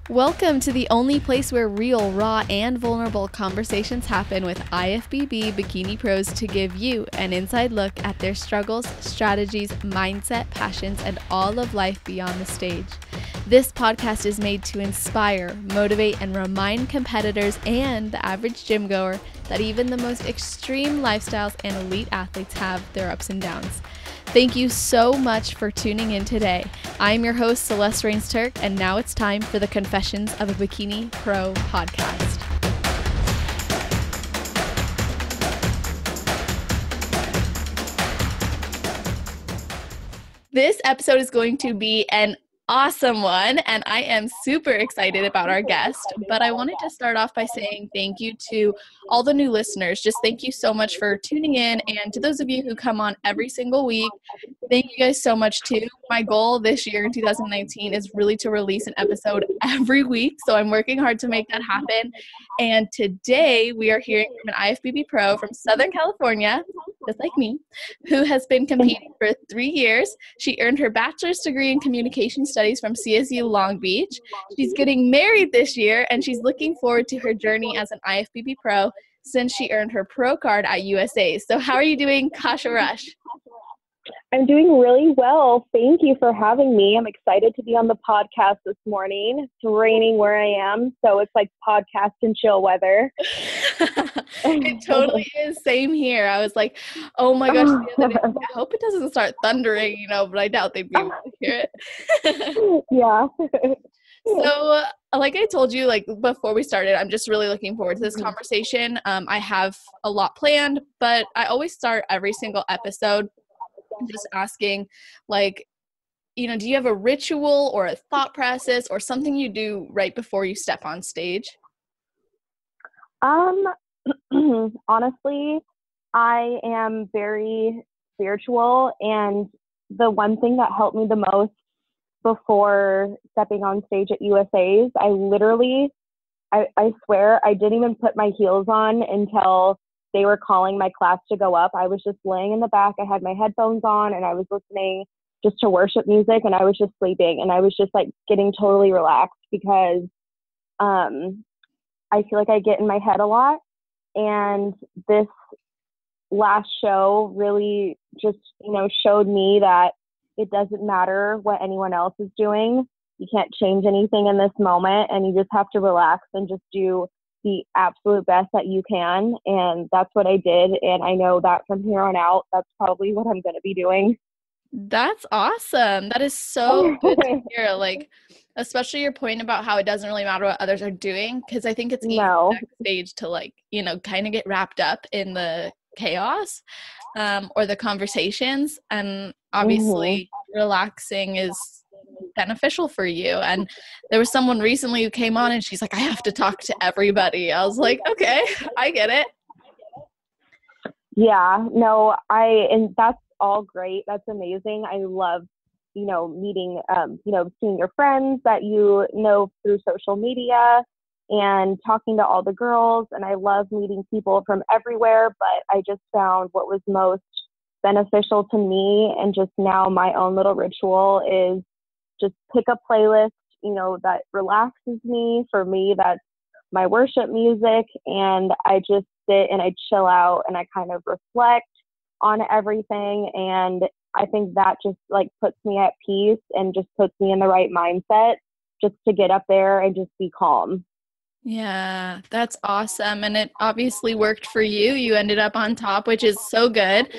Welcome to the only place where real, raw, and vulnerable conversations happen with IFBB bikini pros to give you an inside look at their struggles, strategies, mindset, passions, and all of life beyond the stage. This podcast is made to inspire, motivate, and remind competitors and the average gym goer that even the most extreme lifestyles and elite athletes have their ups and downs. Thank you so much for tuning in today. I'm your host, Celeste Rains-Turk, and now it's time for the Confessions of a Bikini Pro podcast. This episode is going to be an awesome one, and I am super excited about our guest, but I wanted to start off by saying thank you to all the new listeners. Just thank you so much for tuning in, and to those of you who come on every single week, thank you guys so much too. My goal this year in 2019 is really to release an episode every week, so I'm working hard to make that happen. And today we are hearing from an IFBB pro from Southern California, just like me, who has been competing for 3 years. She earned her bachelor's degree in communication studies from CSU Long Beach. She's getting married this year, and she's looking forward to her journey as an IFBB pro since she earned her pro card at USA. So how are you doing, Kasha Rusch? I'm doing really well. Thank you for having me. I'm excited to be on the podcast this morning. It's raining where I am, so it's like podcast and chill weather. It totally is. Same here. I was like, oh my gosh, the other day, I hope it doesn't start thundering, but I doubt they'd be able to hear it. Yeah. So like I told you, like before we started, I'm just really looking forward to this conversation. I have a lot planned, but I always start every single episode just asking, like, do you have a ritual or a thought process or something you do right before you step on stage? Honestly, I am very spiritual, and the one thing that helped me the most before stepping on stage at USA's, I swear I didn't even put my heels on until they were calling my class to go up. I was just laying in the back. I had my headphones on and I was listening just to worship music, and I was just sleeping, and I was just like getting totally relaxed because I feel like I get in my head a lot. And this last show really just, showed me that it doesn't matter what anyone else is doing. You can't change anything in this moment, and you just have to relax and just do the absolute best that you can. And that's what I did. And I know that from here on out, that's probably what I'm going to be doing. That's awesome. That is so good to hear. Like, especially your point about how it doesn't really matter what others are doing, because I think it's easy backstage to kind of get wrapped up in the chaos or the conversations. And obviously relaxing is beneficial for you. And there was someone recently who came on and she's like, I have to talk to everybody. I was like, okay, I get it. Yeah, no, and that's all great. That's amazing. I love, meeting, seeing your friends that through social media and talking to all the girls. And I love meeting people from everywhere, but I just found what was most beneficial to me, and just now my own little ritual, is just pick a playlist, that relaxes me. For me, that's my worship music, and I just sit and I chill out and I kind of reflect on everything. And I think that just puts me at peace and just puts me in the right mindset just to get up there and just be calm. Yeah, that's awesome. And it obviously worked for you. You ended up on top, which is so good.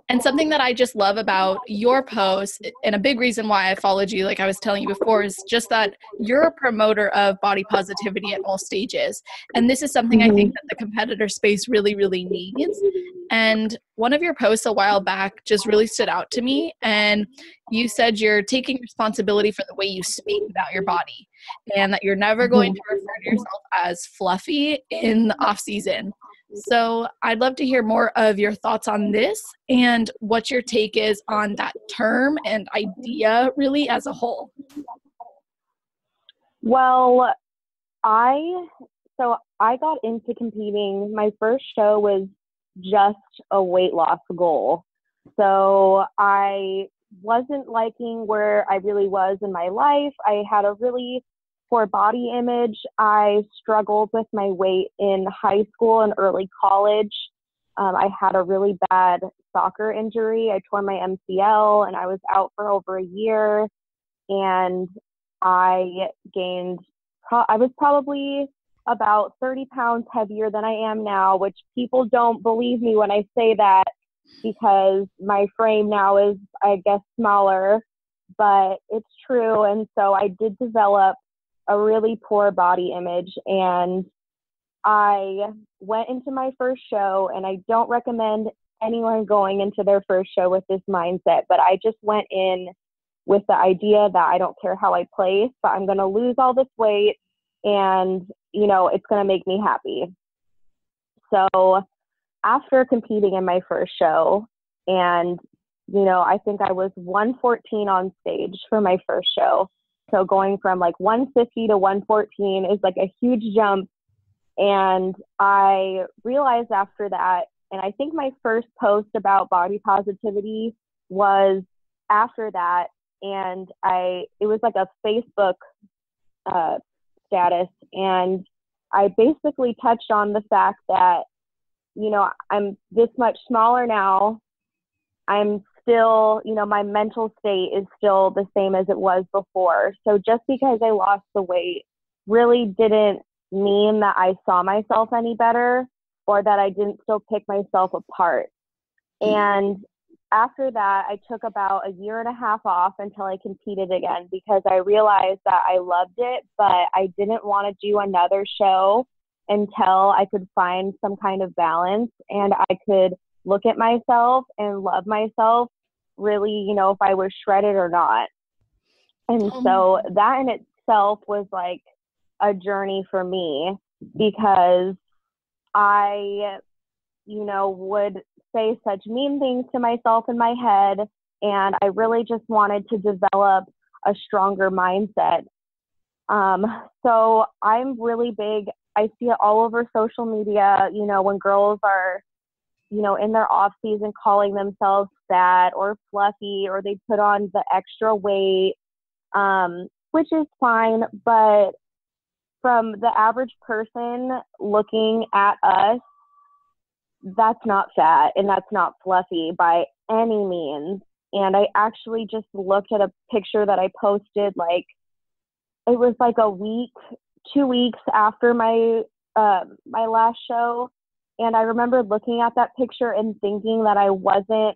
And something that I just love about your post, and a big reason why I followed you, like I was telling you before, is just that you're a promoter of body positivity at all stages. And this is something I think that the competitor space really, really needs. And one of your posts a while back just really stood out to me. And you said you're taking responsibility for the way you speak about your body, and that you're never going to refer to yourself as fluffy in the off season. So I'd love to hear more of your thoughts on this and what your take is on that term and idea really as a whole. Well, I got into competing. My first show was just a weight loss goal. So I wasn't liking where I really was in my life. I had a really for body image, I struggled with my weight in high school and early college. I had a really bad soccer injury. I tore my MCL and I was out for over a year. And I gained, I was probably about 30 pounds heavier than I am now, which people don't believe me when I say that because my frame now is, I guess, smaller, but it's true. And so I did develop a really poor body image, and I went into my first show, and I don't recommend anyone going into their first show with this mindset, but I just went in with the idea that I don't care how I place, but I'm going to lose all this weight and, it's going to make me happy. So after competing in my first show, and, I think I was 114 on stage for my first show. So going from like 150 to 114 is like a huge jump. And I realized after that, and I think my first post about body positivity was after that. And it was like a Facebook status. And I basically touched on the fact that, I'm this much smaller now. I'm still, my mental state is still the same as it was before. So just because I lost the weight really didn't mean that I saw myself any better or that I didn't still pick myself apart. And after that, I took about a year and a half off until I competed again because I realized that I loved it, but I didn't want to do another show until I could find some kind of balance and I could look at myself and love myself really, if I was shredded or not. And so that in itself was like a journey for me because I, would say such mean things to myself in my head. And I really just wanted to develop a stronger mindset. So I'm really big. I see it all over social media, when girls are, in their off season calling themselves fat or fluffy, or they put on the extra weight, which is fine. But from the average person looking at us, that's not fat and that's not fluffy by any means. And I actually just looked at a picture that I posted, like, it was like a week, 2 weeks after my last show. And I remember looking at that picture and thinking that I wasn't,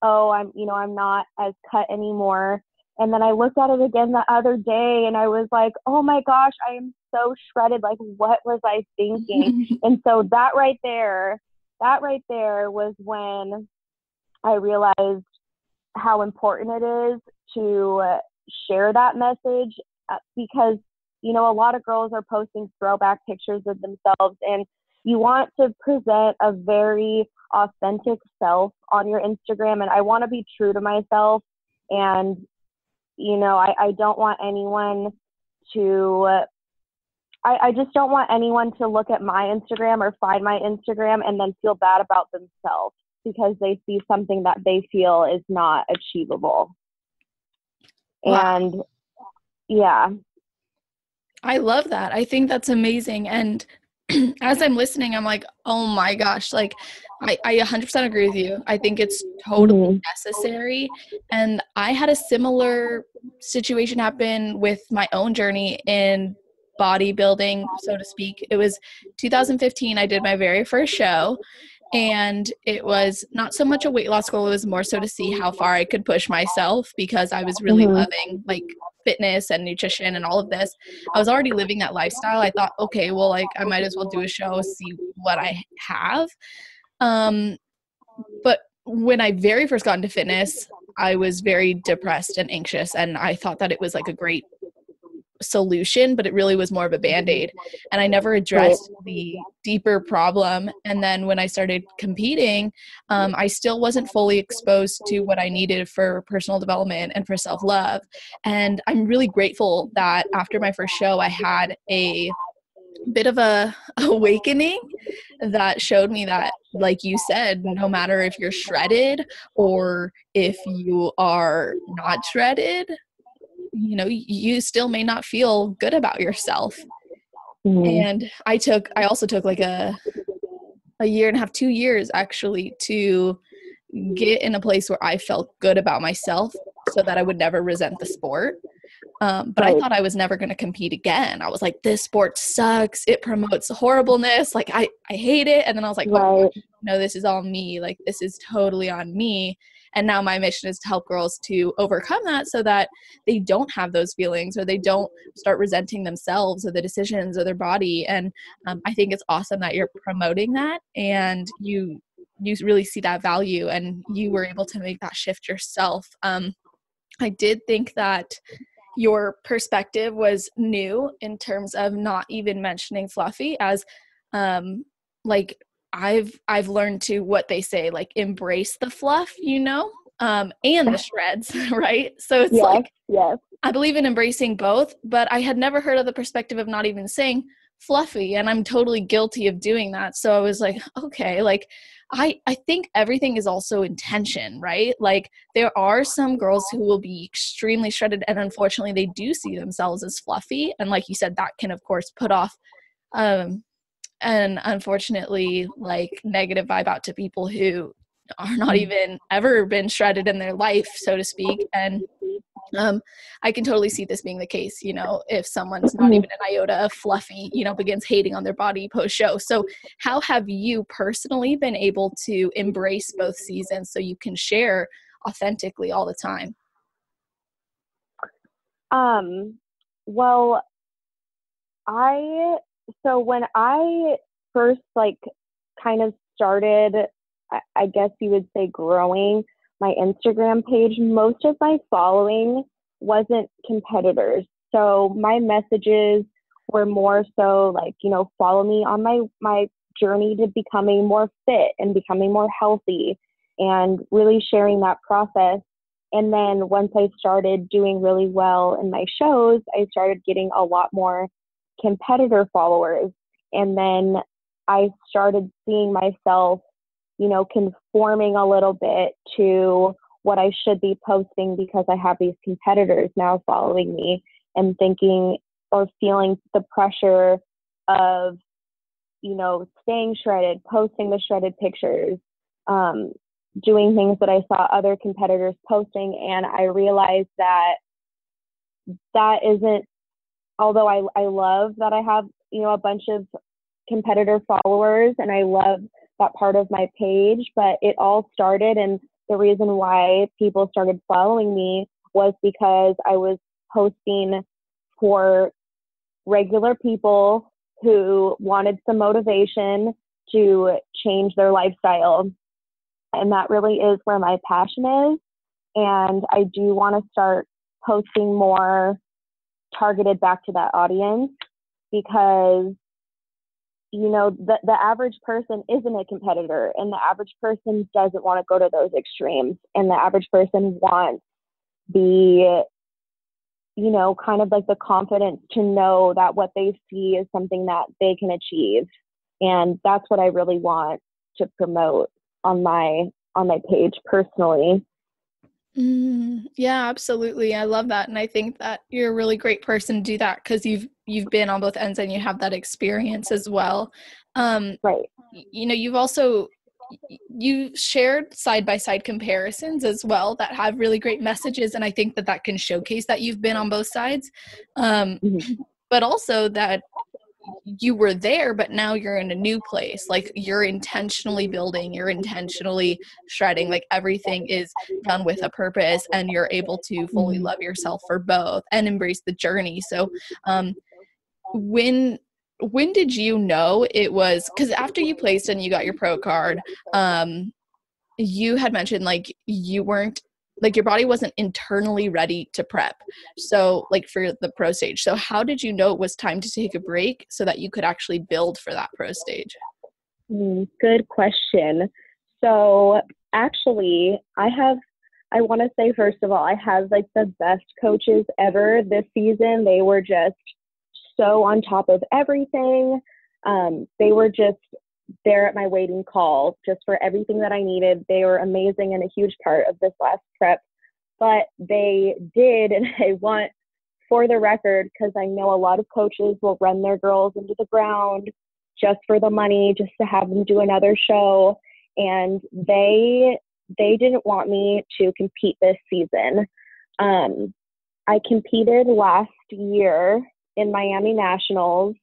I'm not as cut anymore. And then I looked at it again the other day and I was like, oh my gosh, I am so shredded. Like, what was I thinking? And so that right there was when I realized how important it is to share that message because, a lot of girls are posting throwback pictures of themselves, and you want to present a very authentic self on your Instagram. And I want to be true to myself. And, I don't want anyone to, I just don't want anyone to look at my Instagram or find my Instagram and then feel bad about themselves because they see something that they feel is not achievable. Wow. And yeah. I love that. I think that's amazing. And as I'm listening, I'm like, oh my gosh, like I 100% agree with you. I think it's totally necessary. And I had a similar situation happen with my own journey in bodybuilding, so to speak. It was 2015. I did my very first show. And it was not so much a weight loss goal. It was more so to see how far I could push myself because I was really loving like fitness and nutrition and all of this. I was already living that lifestyle. I thought, okay, well, like I might as well do a show, see what I have. But when I very first got into fitness, I was very depressed and anxious. And I thought that it was like a great solution, but it really was more of a band-aid. And I never addressed the deeper problem. And then when I started competing, I still wasn't fully exposed to what I needed for personal development and for self-love. And I'm really grateful that after my first show, I had a bit of a awakening that showed me that, like you said, no matter if you're shredded or if you are not shredded, you still may not feel good about yourself. Mm-hmm. And I also took like a year and a half, 2 years actually, to get in a place where I felt good about myself so that I would never resent the sport. But I Right. thought I was never going to compete again. I was like, this sport sucks. It promotes horribleness. Like, I hate it. And then I was like, oh my Right. gosh, no, this is all me. Like, this is totally on me. And now my mission is to help girls to overcome that so that they don't have those feelings, or they don't start resenting themselves or the decisions or their body. And I think it's awesome that you're promoting that, and you really see that value, and you were able to make that shift yourself. I did think that your perspective was new in terms of not even mentioning fluffy, as like I've learned to, what they say, like, embrace the fluff, and the shreds, right? So it's Yes. like, Yes. I believe in embracing both, but I had never heard of the perspective of not even saying fluffy, and I'm totally guilty of doing that. So I was like, okay, like, I think everything is also intention, right? Like, there are some girls who will be extremely shredded, and unfortunately they do see themselves as fluffy. And like you said, that can of course put off and unfortunately, like, negative vibe out to people who are not even ever been shredded in their life, so to speak. And I can totally see this being the case, if someone's not even an iota of fluffy, begins hating on their body post show. So how have you personally been able to embrace both seasons so you can share authentically all the time? Well, so when I first, like, kind of started, I guess you would say, growing my Instagram page, most of my following wasn't competitors. So my messages were more so like, follow me on my journey to becoming more fit and becoming more healthy, and really sharing that process. And then once I started doing really well in my shows, I started getting a lot more competitor followers. And then I started seeing myself, conforming a little bit to what I should be posting, because I have these competitors now following me, and thinking or feeling the pressure of, staying shredded, posting the shredded pictures, doing things that I saw other competitors posting. And I realized that isn't, although I love that I have, a bunch of competitor followers, and I love that part of my page, but it all started, and the reason why people started following me was because I was posting for regular people who wanted some motivation to change their lifestyle. And that really is where my passion is. And I do want to start posting more targeted back to that audience, because the average person isn't a competitor, and the average person doesn't want to go to those extremes, and the average person wants the kind of like the confidence to know that what they see is something that they can achieve. And that's what I really want to promote on my page personally. Yeah, absolutely. I love that. And I think that you're a really great person to do that, because you've been on both ends and you have that experience as well. Right. You've also, you shared side by side comparisons as well that have really great messages. And I think that can showcase that you've been on both sides. Mm-hmm. But also that you were there, but now you're in a new place. Like, you're intentionally building, you're intentionally shredding, like, everything is done with a purpose, and you're able to fully love yourself for both and embrace the journey. So when did you know it was, because after you placed and you got your pro card, you had mentioned, like, you weren't, like, your body wasn't internally ready to prep, so, like, for the pro stage. So how did you know it was time to take a break so that you could actually build for that pro stage? Good question. So actually, I want to say, first of all, I have like the best coaches ever this season. They were just so on top of everything. They were just there at my waiting call just for everything that I needed. They were amazing and a huge part of this last prep. But they did, and I want for the record, because I know a lot of coaches will run their girls into the ground just for the money, just to have them do another show. And they didn't want me to compete this season. I competed last year in Miami Nationals.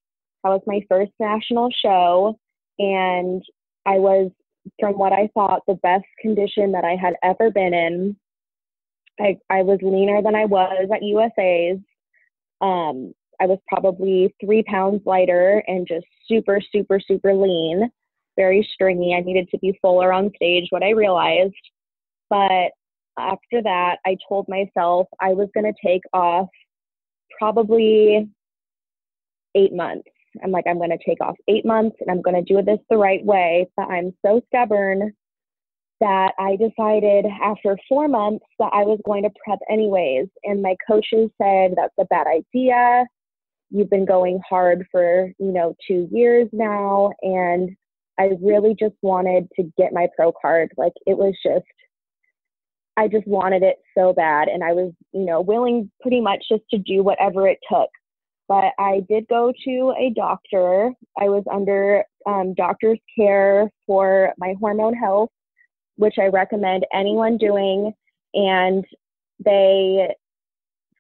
That was my first national show. And I was, from what I thought, the best condition that I had ever been in. I was leaner than I was at USA's. I was probably 3 pounds lighter and just super, super, super lean, very stringy. I needed to be fuller on stage, what I realized. But after that, I told myself I was going to take off probably 8 months. I'm like, I'm going to take off 8 months and I'm going to do this the right way. But I'm so stubborn that I decided after 4 months that I was going to prep anyways. And my coaches said, that's a bad idea. You've been going hard for, 2 years now. And I really just wanted to get my pro card. Like, it was just, I just wanted it so bad. And I was, willing pretty much just to do whatever it took. But I did go to a doctor. I was under doctor's care for my hormone health, which I recommend anyone doing. And they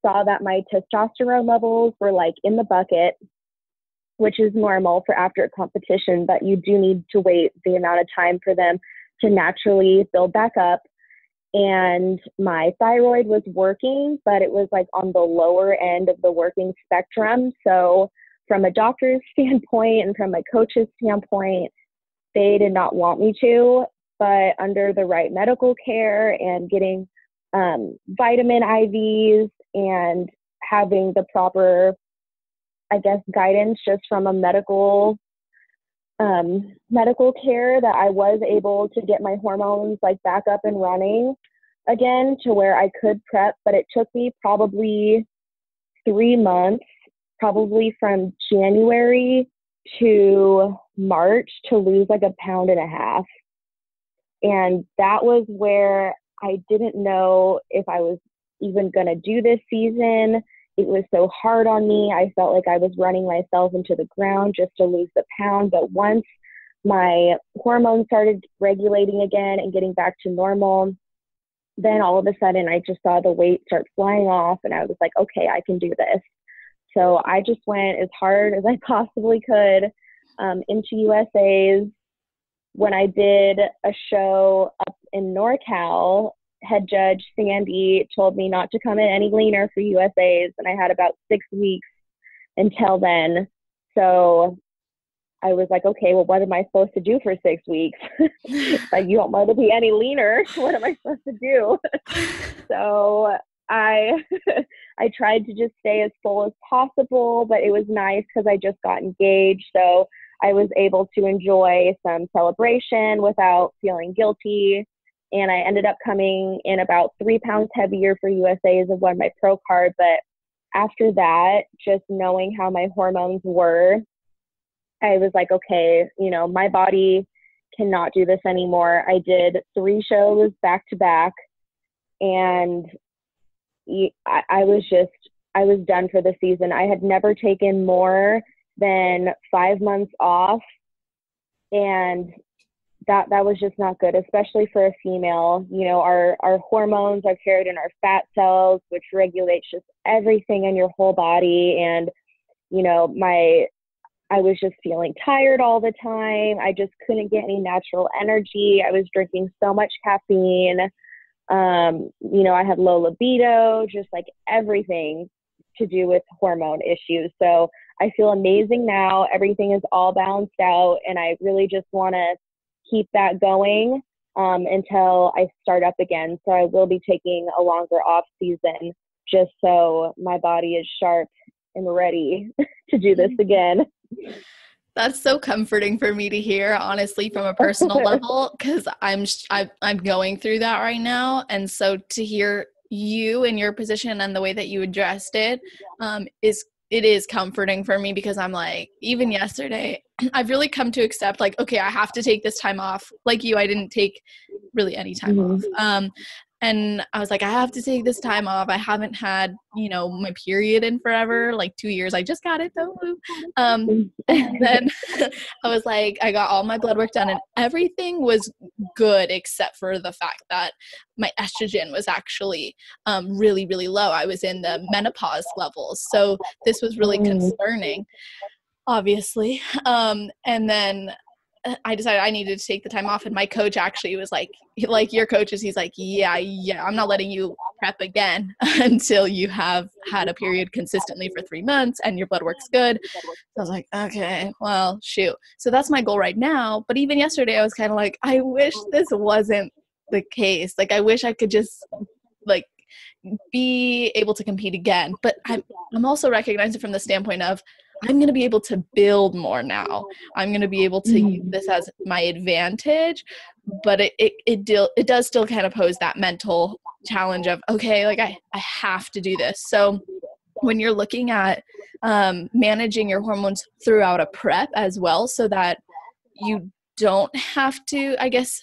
saw that my testosterone levels were like in the bucket, which is normal for after a competition, but you do need to wait the amount of time for them to naturally build back up. And my thyroid was working, but it was like on the lower end of the working spectrum. So from a doctor's standpoint and from a coach's standpoint, they did not want me to, but under the right medical care and getting vitamin IVs and having the proper, guidance just from a medical care, that I was able to get my hormones like back up and running again to where I could prep. But it took me probably 3 months, probably from January to March, to lose like 1.5 pounds. And that was where I didn't know if I was even going to do this season. It was so hard on me. I felt like I was running myself into the ground just to lose the pound. But once my hormones started regulating again and getting back to normal, then all of a sudden I just saw the weight start flying off, and I was like, okay, I can do this. So I just went as hard as I possibly could into USA's. When I did a show up in NorCal, head judge Sandy told me not to come in any leaner for USA's, and I had about 6 weeks until then. So I was like, okay, well, what am I supposed to do for 6 weeks? Like, you don't want to be any leaner. What am I supposed to do? So I tried to just stay as full as possible, but it was nice because I just got engaged. So I was able to enjoy some celebration without feeling guilty. And I ended up coming in about 3 pounds heavier for USA's and won my pro card. But after that, just knowing how my hormones were, I was like, okay, my body cannot do this anymore. I did 3 shows back to back, and I was done for the season. I had never taken more than 5 months off, and that was just not good, especially for a female. Our hormones are carried in our fat cells, which regulates just everything in your whole body. And, I was just feeling tired all the time. I just couldn't get any natural energy. I was drinking so much caffeine. I had low libido, just like everything to do with hormone issues. So I feel amazing now. Everything is all balanced out, and I really just want to keep that going until I start up again. So I will be taking a longer off season just so my body is sharp and ready to do this again. That's so comforting for me to hear, honestly, from a personal level, because I'm going through that right now. And so to hear you in your position and the way that you addressed it is comforting for me, because I'm like, even yesterday, I've really come to accept, like, okay, I have to take this time off. Like you, I didn't take really any time off. And I was like, I have to take this time off. I haven't had, my period in forever, like 2 years. I just got it though. And then I was like, I got all my blood work done and everything was good except for the fact that my estrogen was actually really, really low. I was in the menopause levels. So this was really concerning, obviously. And then I decided I needed to take the time off, and my coach actually was like your coaches, he's like, yeah, I'm not letting you prep again until you have had a period consistently for 3 months and your blood work's good. So I was like, okay, well, shoot. So that's my goal right now. But even yesterday, I was kind of like, I wish this wasn't the case. Like, I wish I could just like be able to compete again. But I'm also recognizing from the standpoint of I'm going to be able to build more now. I'm going to be able to use this as my advantage, but it does still kind of pose that mental challenge of, okay, like I have to do this. So when you're looking at managing your hormones throughout a prep as well, so that you don't have to, I guess,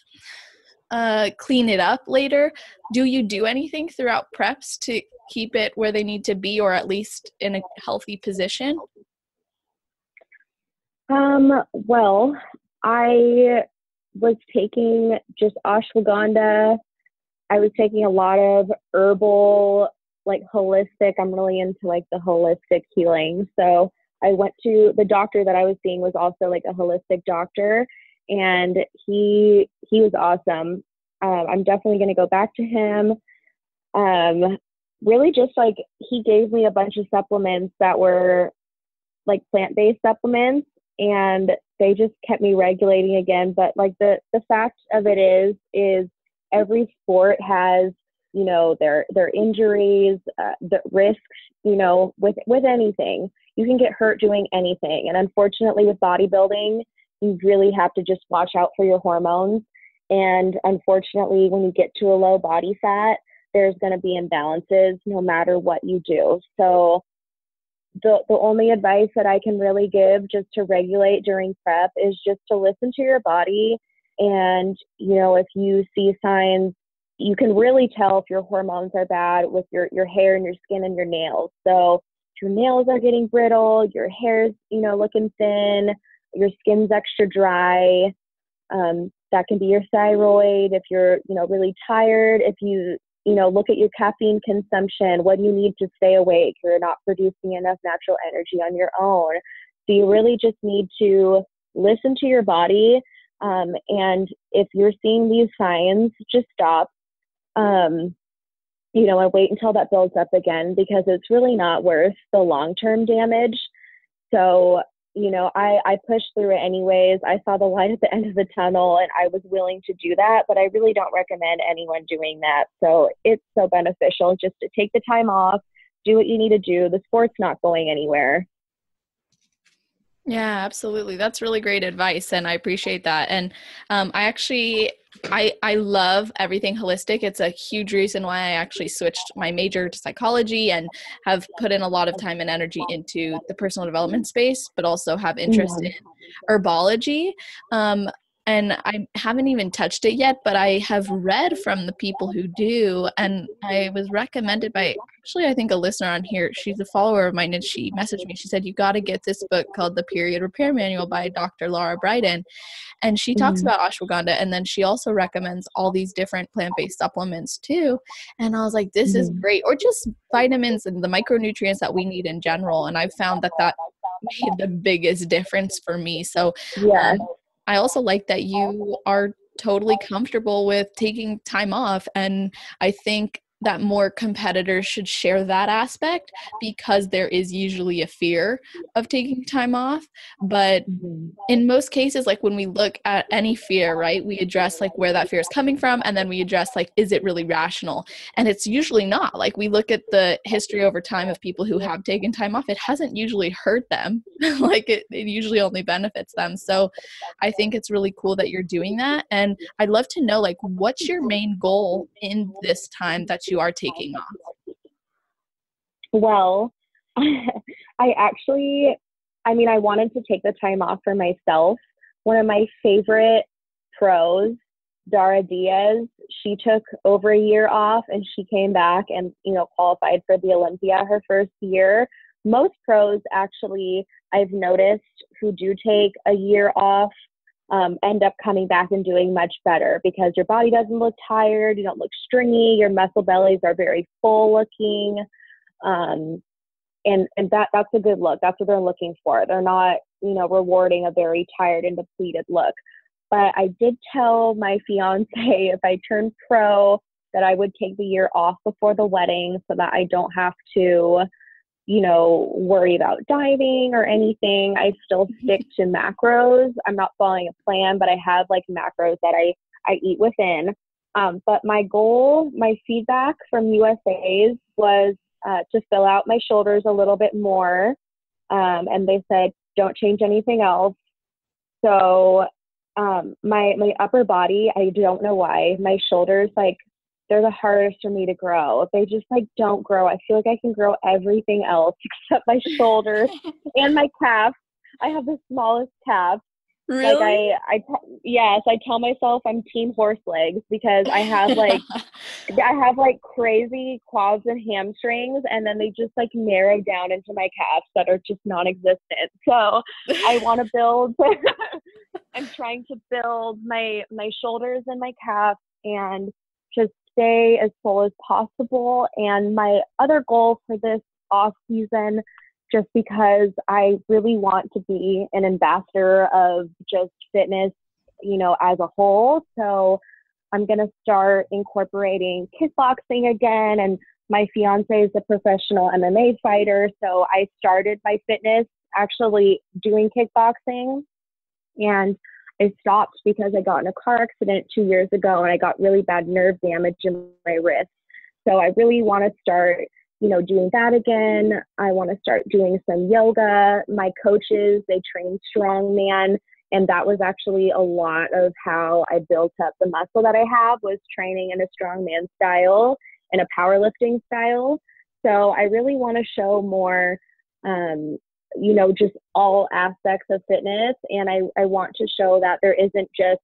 clean it up later, do you do anything throughout preps to keep it where they need to be, or at least in a healthy position? Well, I was taking just ashwagandha. I was taking a lot of herbal, like holistic. I'm really into like the holistic healing. So I went to the doctor that I was seeing was also like a holistic doctor, and he was awesome. I'm definitely going to go back to him. Really just like he gave me a bunch of supplements that were like plant-based supplements, and they just kept me regulating again. But like the fact of it is every sport has, their injuries, the risks, with anything. You can get hurt doing anything. And unfortunately with bodybuilding, you really have to just watch out for your hormones. And unfortunately, when you get to a low body fat, there's going to be imbalances no matter what you do. So the only advice that I can really give just to regulate during prep is just to listen to your body. And, if you see signs, you can really tell if your hormones are bad with your hair and your skin and your nails. So if your nails are getting brittle, your hair's, looking thin, your skin's extra dry, that can be your thyroid. If you're, really tired, if you, look at your caffeine consumption. What do you need to stay awake? You're not producing enough natural energy on your own. So you really just need to listen to your body. And if you're seeing these signs, just stop, and wait until that builds up again, because it's really not worth the long-term damage. So, I pushed through it anyways. I saw the light at the end of the tunnel and I was willing to do that, but I really don't recommend anyone doing that. So it's so beneficial just to take the time off, do what you need to do. The sport's not going anywhere. Yeah, absolutely. That's really great advice, and I appreciate that. And I love everything holistic. It's a huge reason why I actually switched my major to psychology and have put in a lot of time and energy into the personal development space, but also have interest in herbology. And I haven't even touched it yet, but I have read from the people who do, and I was recommended by actually, I think a listener on here. She's a follower of mine, and she messaged me. She said, you got to get this book called The Period Repair Manual by Dr. Laura Briden. And she talks about ashwagandha, and then she also recommends all these different plant-based supplements too. And I was like, this is great. Or just vitamins and the micronutrients that we need in general. And I've found that made the biggest difference for me. So Yeah. I also like that you are totally comfortable with taking time off. And I think that more competitors should share that aspect, because there is usually a fear of taking time off. But in most cases, like when we look at any fear, right, we address like where that fear is coming from, and then we address like, is it really rational? And it's usually not. Like we look at the history over time of people who have taken time off, it hasn't usually hurt them. Like it usually only benefits them. So I think it's really cool that you're doing that. And I'd love to know, like, what's your main goal in this time that you are taking off? Well, I wanted to take the time off for myself. One of my favorite pros Dara Diaz, she took over a year off and she came back and, qualified for the Olympia her first year. Most pros actually, I've noticed, who do take a year off, end up coming back and doing much better because your body doesn't look tired, you don't look stringy, your muscle bellies are very full looking. And that's a good look. That's what they're looking for. They're not, rewarding a very tired and depleted look. But I did tell my fiance if I turned pro that I would take the year off before the wedding so that I don't have to, worry about dieting or anything. I still stick to macros. I'm not following a plan, but I have like macros that I eat within. But my goal, my feedback from USA's was to fill out my shoulders a little bit more. And they said, don't change anything else. So my upper body, I don't know why, my shoulders, like, they're the hardest for me to grow. They just like don't grow. I feel like I can grow everything else except my shoulders and my calves. I have the smallest calves. Really? Like yes, I tell myself I'm team horse legs because I have like crazy quads and hamstrings, and then they just like narrow down into my calves that are just non-existent. So I want to build. I'm trying to build my shoulders and my calves and just stay as full as possible. And my other goal for this off season, just because I really want to be an ambassador of just fitness, as a whole. So I'm going to start incorporating kickboxing again. And my fiance is a professional MMA fighter. So I started my fitness actually doing kickboxing. And I stopped because I got in a car accident 2 years ago and I got really bad nerve damage in my wrist. So I really want to start, doing that again. I want to start doing some yoga. My coaches, they train strongman. And that was actually a lot of how I built up the muscle that I have, was training in a strongman style and a powerlifting style. So I really want to show more, just all aspects of fitness. And I want to show that there isn't just,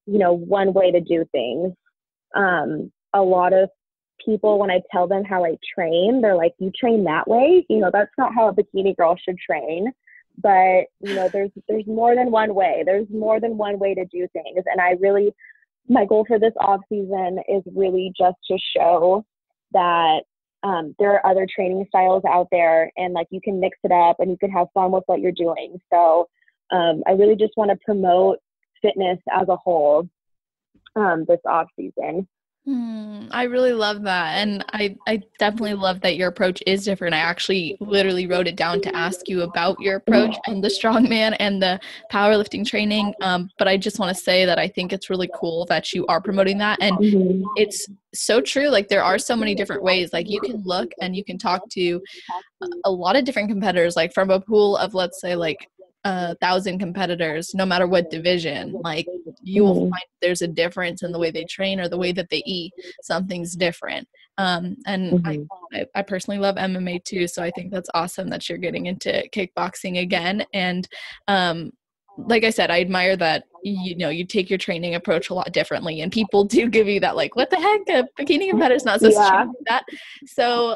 one way to do things. A lot of people, when I tell them how I train, they're like, you train that way? That's not how a bikini girl should train. But, there's more than one way. There's more than one way to do things. And my goal for this off season is really just to show that there are other training styles out there, and like you can mix it up and you can have fun with what you're doing. So I really just want to promote fitness as a whole this off season. I really love that. And I definitely love that your approach is different. I actually literally wrote it down to ask you about your approach and the strongman and the powerlifting training. But I just want to say that I think it's really cool that you are promoting that. And it's so true. Like, there are so many different ways. Like, you can look and you can talk to a lot of different competitors, like from a pool of, let's say, like 1,000 competitors, no matter what division. Like, you will find there's a difference in the way they train or the way that they eat. Something's different. And I personally love MMA too, so I think that's awesome that you're getting into kickboxing again. And like I said, I admire that you take your training approach a lot differently, and people do give you that, like, what the heck, a bikini competitor's not supposed to train like that. So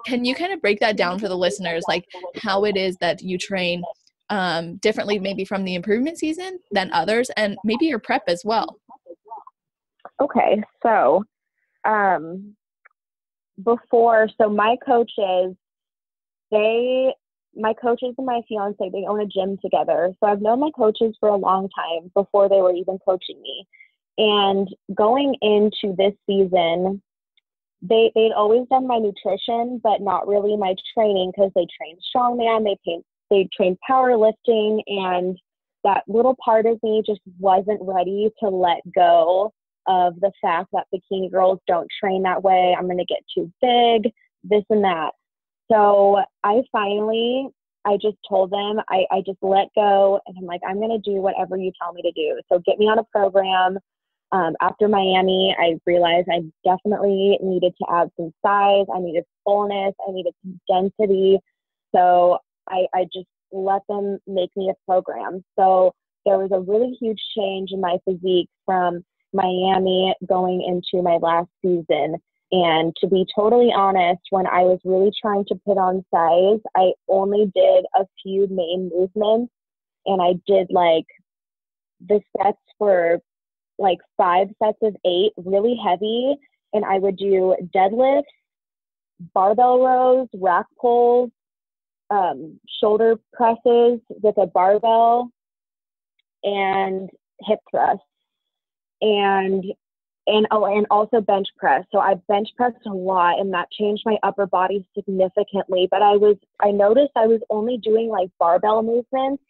can you kind of break that down for the listeners, like how it is that you train differently, maybe from the improvement season than others, and maybe your prep as well? Okay, so my coaches, my coaches and my fiance, they own a gym together. So I've known my coaches for a long time before they were even coaching me. And going into this season, they'd always done my nutrition, but not really my training, because they trained strongman, they trained powerlifting, and that little part of me just wasn't ready to let go of the fact that bikini girls don't train that way. I'm going to get too big, this and that. So I just told them, I just let go, and I'm like, I'm going to do whatever you tell me to do. So get me on a program. After Miami, I realized I definitely needed to add some size. I needed fullness. I needed some density. So I just let them make me a program. So there was a really huge change in my physique from Miami going into my last season. And to be totally honest, when I was really trying to put on size, I only did a few main movements, and I did like the sets for like 5 sets of 8, really heavy. And I would do deadlifts, barbell rows, rack pulls, shoulder presses with a barbell, and hip thrusts, and also bench press. So I bench pressed a lot, and that changed my upper body significantly. But I noticed I was only doing like barbell movements,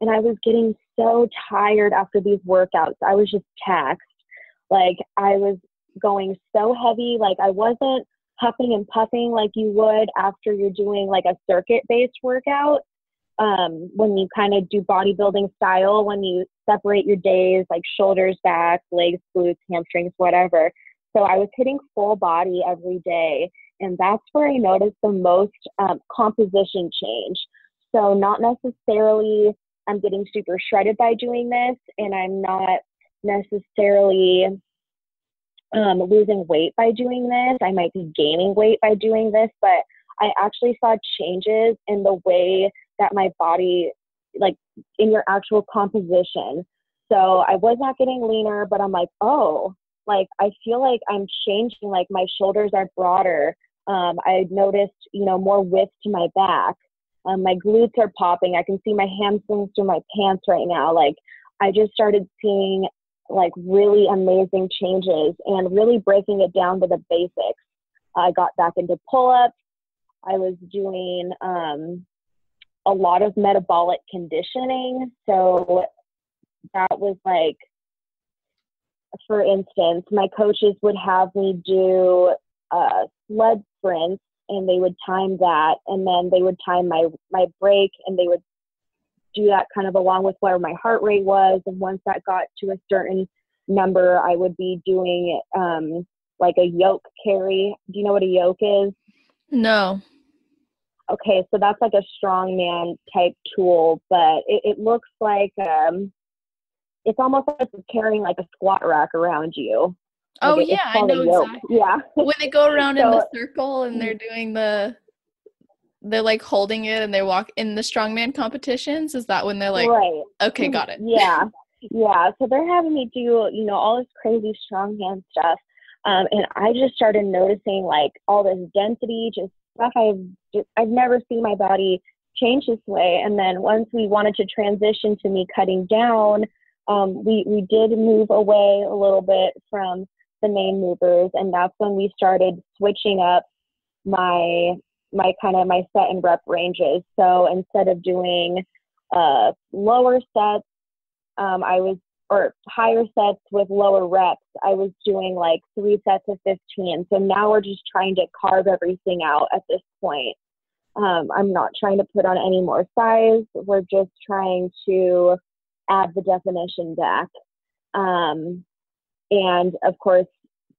and I was getting so tired after these workouts. I was just taxed. Like I was going so heavy, like I wasn't huffing and puffing like you would after you're doing like a circuit-based workout. When you kind of do bodybuilding style, when you separate your days, like shoulders, back, legs, glutes, hamstrings, whatever. So I was hitting full body every day. And that's where I noticed the most composition change. So not necessarily I'm getting super shredded by doing this, and I'm not necessarily losing weight by doing this. I might be gaining weight by doing this, but I actually saw changes in the way that my body, like in your actual composition. So I was not getting leaner, but I'm like, oh, like I feel like I'm changing, like my shoulders are broader. I noticed, more width to my back. My glutes are popping. I can see my hamstrings through my pants right now. Like I just started seeing like really amazing changes and really breaking it down to the basics. I got back into pull-ups. I was doing a lot of metabolic conditioning. So that was like, for instance, my coaches would have me do sled sprints, and they would time that, and then they would time my break, and they would do that kind of along with where my heart rate was. And once that got to a certain number, I would be doing like a yoke carry. Do you know what a yoke is? No. Okay, so that's like a strongman type tool, but it looks like it's almost like it's carrying like a squat rack around you. Oh Like yeah, it's I called a know yoke. exactly. Yeah. When they go around in the So circle and they're doing they're like holding it and they walk in the strongman competitions. Is that when they're like, right. okay, got it. Yeah. Yeah. So they're having me do, all this crazy strongman stuff. And I just started noticing like all this density, just stuff I've never seen my body change this way. And then once we wanted to transition to me cutting down, we did move away a little bit from the main movers, and that's when we started switching up my set and rep ranges. So instead of doing lower sets, or higher sets with lower reps, I was doing like 3 sets of 15. So now we're just trying to carve everything out at this point. I'm not trying to put on any more size. We're just trying to add the definition back. And of course,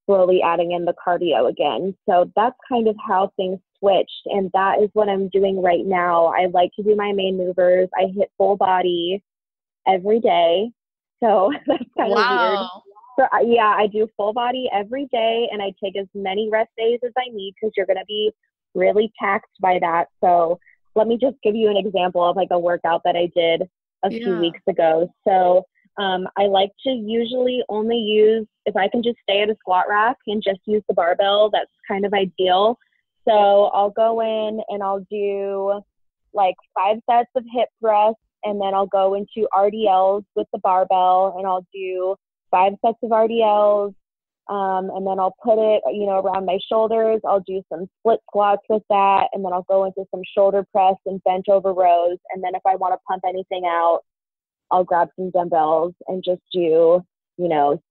slowly adding in the cardio again. So that's kind of how things switched. And that is what I'm doing right now. I like to do my main movers. I hit full body every day. So that's kind of weird. Wow. So yeah, I do full body every day, and I take as many rest days as I need because you're going to be really taxed by that. So let me just give you an example of like a workout that I did a few weeks ago. So I like to usually only use, if I can just stay at a squat rack and just use the barbell, that's kind of ideal. So I'll go in and I'll do like 5 sets of hip thrusts, and then I'll go into RDLs with the barbell, and I'll do 5 sets of RDLs. And then I'll put it, around my shoulders. I'll do some split squats with that. And then I'll go into some shoulder press and bent over rows. And then if I want to pump anything out, I'll grab some dumbbells and just do,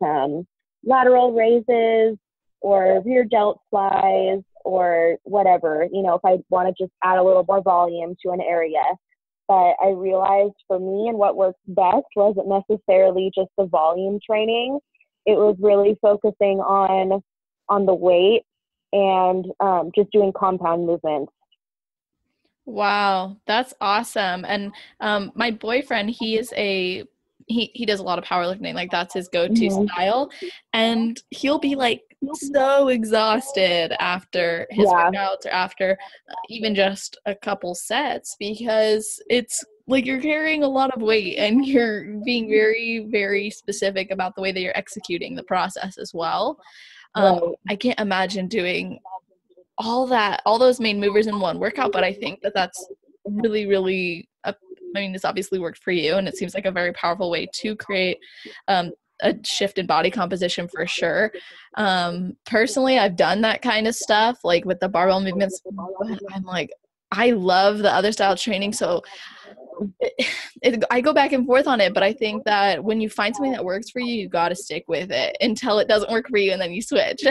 some lateral raises or rear delt flies or whatever, if I want to just add a little more volume to an area. But I realized for me, and what works best wasn't necessarily just the volume training. It was really focusing on the weight and just doing compound movements. Wow, that's awesome. And my boyfriend, he does a lot of powerlifting, like that's his go-to Mhm. style, and he'll be like so exhausted after his Yeah. workouts or after even just a couple sets, because it's like you're carrying a lot of weight and you're being very, very specific about the way that you're executing the process as well. Right. I can't imagine doing all those main movers in one workout, but I think that that's really, really, I mean, it's obviously worked for you, and it seems like a very powerful way to create a shift in body composition for sure. Personally, I've done that kind of stuff, like with the barbell movements, but I'm like, I love the other style of training, so I go back and forth on it, but I think that when you find something that works for you, you got to stick with it until it doesn't work for you, and then you switch.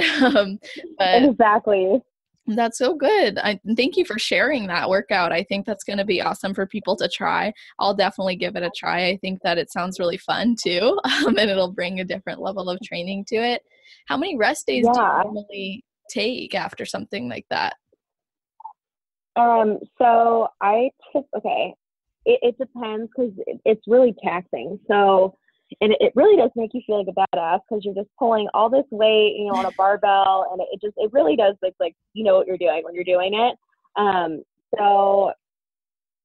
But Exactly. that's so good. Thank you for sharing that workout. I think that's going to be awesome for people to try. I'll definitely give it a try. I think that it sounds really fun too, and it'll bring a different level of training to it. How many rest days do you Yeah. normally take after something like that? So okay, it depends because it's really taxing. So, and it really does make you feel like a badass because you're just pulling all this weight, on a barbell, and it really does look like you know what you're doing when you're doing it. So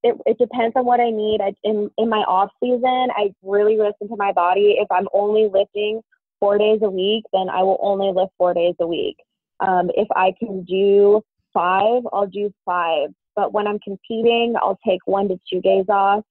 it depends on what I need. In my off season, I really listen to my body. If I'm only lifting 4 days a week, then I will only lift 4 days a week. If I can do 5, I'll do 5. But when I'm competing, I'll take 1 to 2 days off.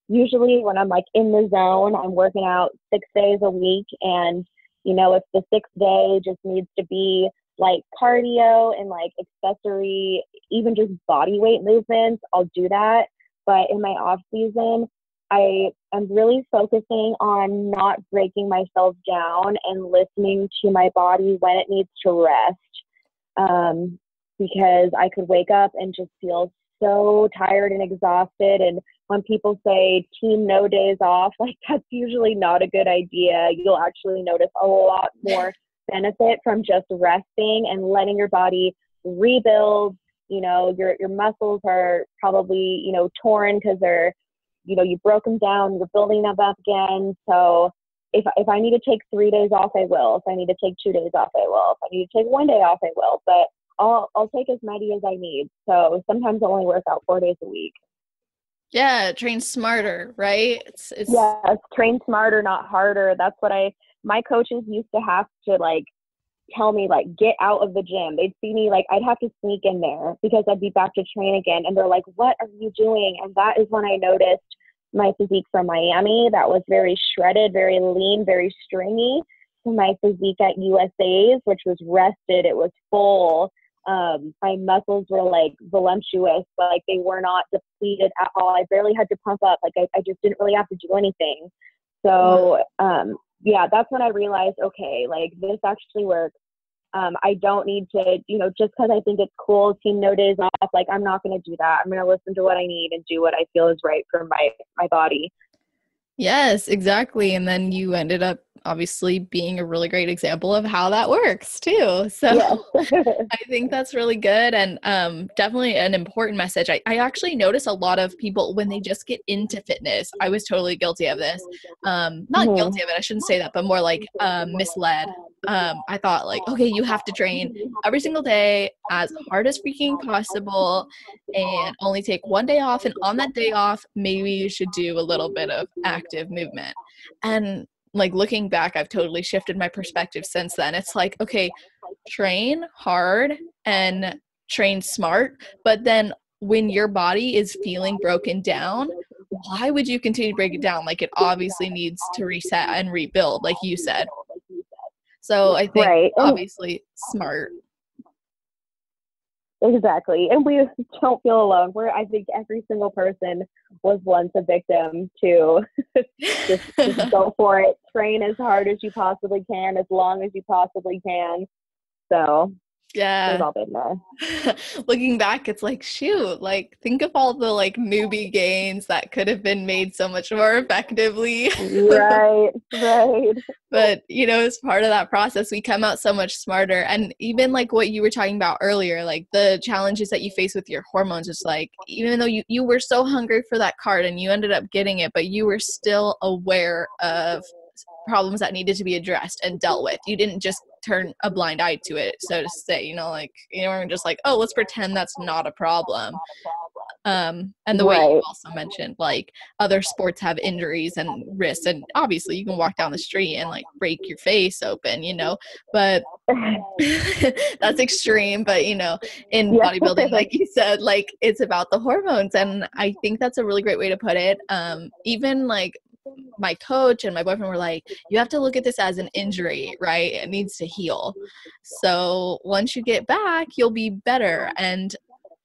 Usually when I'm like in the zone, I'm working out 6 days a week. And, if the 6th day just needs to be like cardio and like accessory, even just body weight movements, I'll do that. But in my off season, I am really focusing on not breaking myself down and listening to my body when it needs to rest. Because I could wake up and just feel so tired and exhausted. And when people say team no days off, like that's usually not a good idea. You'll actually notice a lot more benefit from just resting and letting your body rebuild. Your muscles are probably, torn because they're, you broke them down, you're building them up again. So if I need to take 3 days off, I will. If I need to take 2 days off, I will. If I need to take 1 day off, I will. But I'll take as many as I need. So sometimes I only work out 4 days a week. Yeah, train smarter, right? It's Yes, train smarter, not harder. That's what my coaches used to have to like tell me, like, get out of the gym. They'd see me, like, I'd have to sneak in there because I'd be back to train again. And they're like, what are you doing? And that is when I noticed my physique from Miami. That was very shredded, very lean, very stringy. So my physique at USA's, which was rested, it was full. My muscles were like voluptuous, but like they were not depleted at all. I barely had to pump up. Like I just didn't really have to do anything. So, yeah, that's when I realized, okay, like this actually works. I don't need to, just because I think it's cool, team no days off, like I'm not going to do that. I'm going to listen to what I need and do what I feel is right for my body. Yes, exactly. And then you ended up obviously being a really great example of how that works too. So Yes. I think that's really good, and definitely an important message. I actually notice a lot of people when they just get into fitness. I was totally guilty of this. Not Mhm. guilty of it, I shouldn't say that, but more like misled. I thought like, okay, you have to train every single day as hard as freaking possible and only take 1 day off. And on that day off, maybe you should do a little bit of active movement. And like looking back, I've totally shifted my perspective since then. It's like, okay, train hard and train smart, but then when your body is feeling broken down, why would you continue to break it down? Like it obviously needs to reset and rebuild, like you said. So I think Right. And obviously smart. exactly. And we don't feel alone. I think every single person was once a victim to just go for it. Train as hard as you possibly can, as long as you possibly can. So We've Yeah. all been there. Looking back, it's like, shoot, like think of all the like newbie gains that could have been made so much more effectively. Right, right. But, as part of that process, we come out so much smarter. And even like what you were talking about earlier, like the challenges that you face with your hormones, it's like, even though you were so hungry for that card and you ended up getting it, but you were still aware of problems that needed to be addressed and dealt with. You didn't just turn a blind eye to it, so to say, like, weren't just like, oh, let's pretend that's not a problem. And the way you Right. also mentioned, like other sports have injuries and risks, and obviously you can walk down the street and like break your face open, but that's extreme. But in Yeah. bodybuilding, like you said, like it's about the hormones, and I think that's a really great way to put it. Even like my coach and my boyfriend were like, you have to look at this as an injury, right? It needs to heal. So once you get back, you'll be better. And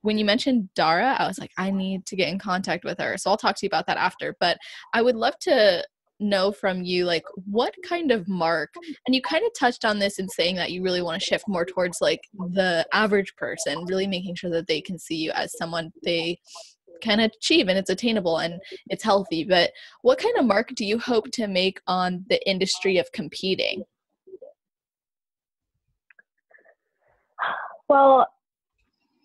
when you mentioned Dara, I was like, I need to get in contact with her. So I'll talk to you about that after. But I would love to know from you, like, what kind of mark, and you kind of touched on this in saying that you really want to shift more towards like the average person, really making sure that they can see you as someone they can achieve and it's attainable and it's healthy. But what kind of mark do you hope to make on the industry of competing? Well,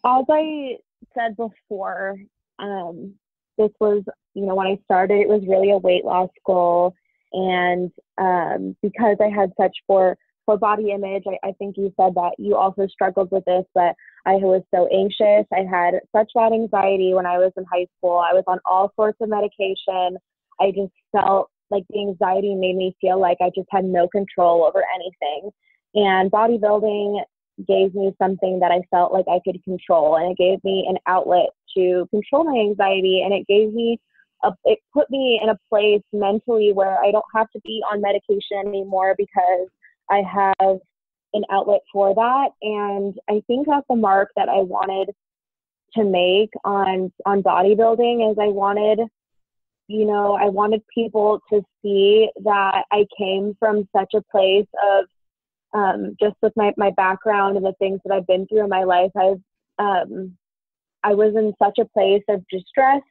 as I said before, this was, when I started, it was really a weight loss goal. And because I had such poor body image, I think you said that you also struggled with this, but I was so anxious. I had such bad anxiety when I was in high school. I was on all sorts of medication. I just felt like the anxiety made me feel like I just had no control over anything. And bodybuilding gave me something that I felt like I could control, and it gave me an outlet to control my anxiety, and it put me in a place mentally where I don't have to be on medication anymore because I have an outlet for that. And I think that's the mark that I wanted to make on bodybuilding is I wanted people to see that I came from such a place of just with my background and the things that I've been through in my life. I was in such a place of distress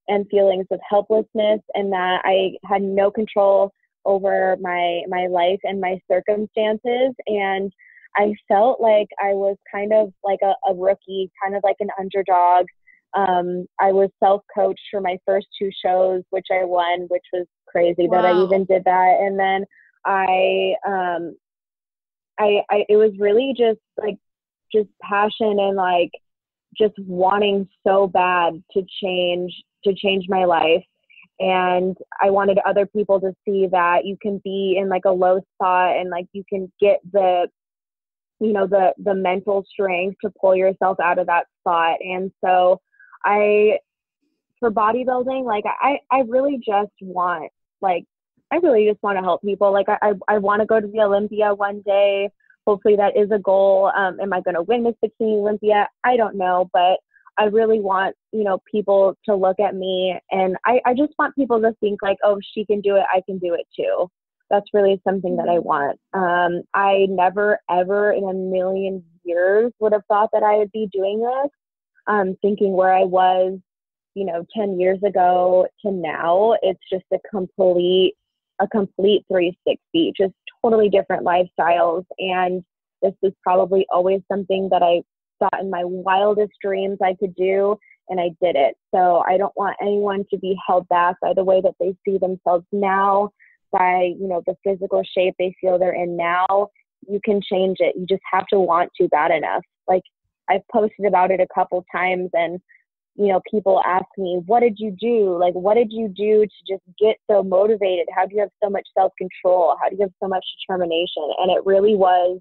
and feelings of helplessness, and that I had no control over my life and my circumstances. And I felt like I was kind of like a rookie, kind of like an underdog. I was self-coached for my first two shows, which I won, which was crazy that I Wow. even did that. And then it was really just passion and like just wanting so bad to change my life. And I wanted other people to see that you can be in like a low spot and like you can get the mental strength to pull yourself out of that spot. And so for bodybuilding, like I really just want, like, I really just want to help people. Like I want to go to the Olympia one day. Hopefully that is a goal. Am I going to win Miss Bikini Olympia? I don't know, but I really want, people to look at me, and I just want people to think like, oh, she can do it. I can do it too. That's really something that I want. I never, ever in a million years would have thought that I would be doing this. Thinking where I was, 10 years ago to now, it's just a complete 360, just totally different lifestyles. And this was probably always something that I thought in my wildest dreams I could do, and I did it. So I don't want anyone to be held back by the way that they see themselves now, by, the physical shape they feel they're in now. You can change it. You just have to want to bad enough. Like, I've posted about it a couple times, and people ask me, what did you do? Like, what did you do to just get so motivated? How do you have so much self-control? How do you have so much determination? And it really was,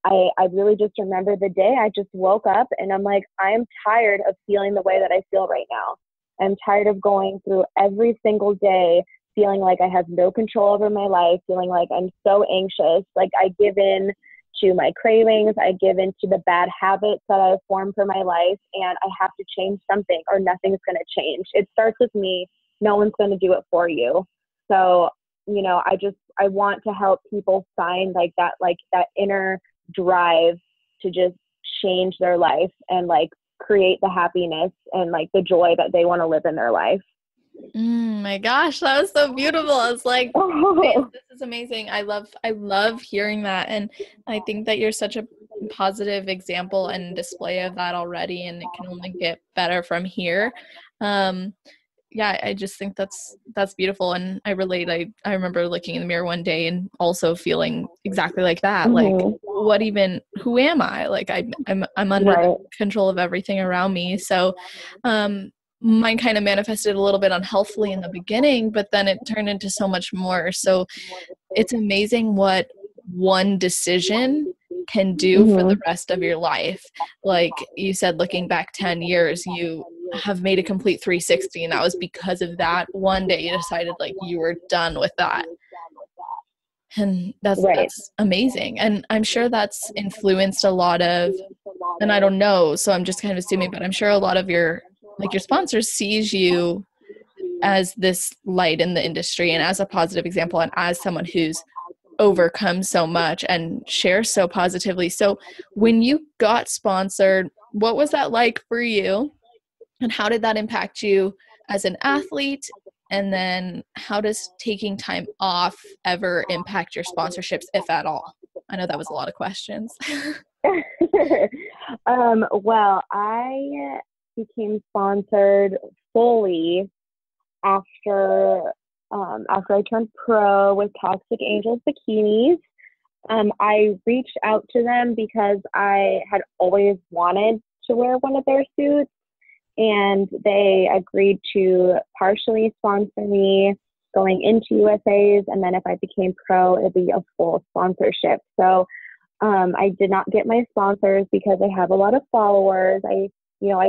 I really just remember the day I just woke up and I'm like, I'm tired of feeling the way that I feel right now. I'm tired of going through every single day feeling like I have no control over my life, feeling like I'm so anxious. Like, I give in to my cravings, I give in to the bad habits that I've formed for my life, and I have to change something or nothing's going to change. It starts with me. No one's going to do it for you. So, I want to help people find like that inner drive to just change their life and like create the happiness and like the joy that they want to live in their life. My gosh, that was so beautiful. I was like, this is amazing. I love hearing that. And I think that you're such a positive example and display of that already, and it can only get better from here. Yeah, I just think that's beautiful, and I relate. I remember looking in the mirror one day and also feeling exactly like that. Like, who am I? Like, I'm under the control of everything around me. So, mine kind of manifested a little bit unhealthily in the beginning, but then it turned into so much more. So it's amazing what one decision can do for the rest of your life. Like you said, looking back 10 years, you have made a complete 360, and that was because of that one day you decided like you were done with that. And that's amazing. And I'm sure that's influenced a lot of, and I don't know, so I'm just kind of assuming, but I'm sure a lot of your sponsors sees you as this light in the industry and as a positive example and as someone who's overcome so much and shares so positively. So when you got sponsored, what was that like for you? And how did that impact you as an athlete? And then how does taking time off ever impact your sponsorships, if at all? I know that was a lot of questions. Well, I became sponsored fully after I turned pro with Toxic Angels Bikinis. I reached out to them because I had always wanted to wear one of their suits, and they agreed to partially sponsor me going into USA's, and then if I became pro, it'd be a full sponsorship. So I did not get my sponsors because I have a lot of followers. I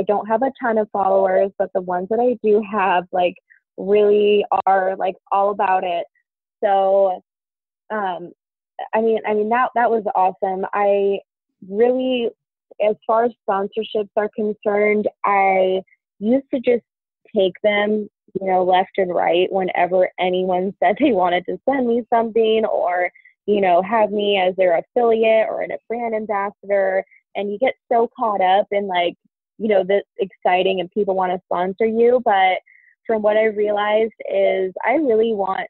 don't have a ton of followers, but the ones that I do have, like, really are like all about it. So, I mean, that was awesome. I really, as far as sponsorships are concerned, I used to just take them, left and right whenever anyone said they wanted to send me something or, have me as their affiliate or a brand ambassador. And you get so caught up in like, that's exciting and people want to sponsor you. But from what I realized is I really want